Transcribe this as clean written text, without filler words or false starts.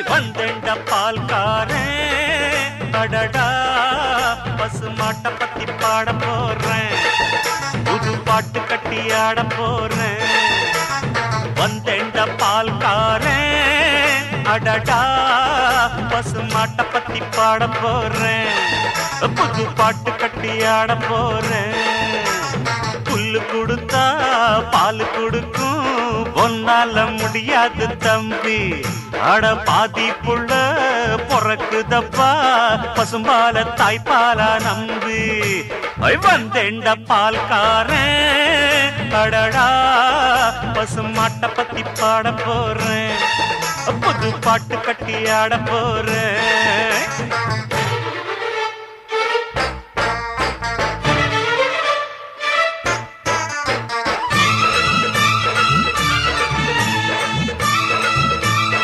வந்தேண்ட பால்காரன் அடடா பசுமாட்ட பத்தி பாட போறேன் புது பாட்டு கட்டி ஆட போறேன் வந்தேண்ட பால்காரன் அடடா பசுமாட்ட பத்தி பாட போறேன் புது பாட்டு கட்டி ஆட போறேன் புல்லு கொடுத்தா பால் கொடுக்கும் ஒன்னால முடியாது தம்பி அட பாதி புள்ள பொறக்குதப்பா பசும்பால தாய்ப்பாலா நம்பி வந்தேண்ட பால்காரன் அடடா பசுமாட்ட பத்தி பாட போறேன் புது பாட்டு கட்டி ஆட போறேன்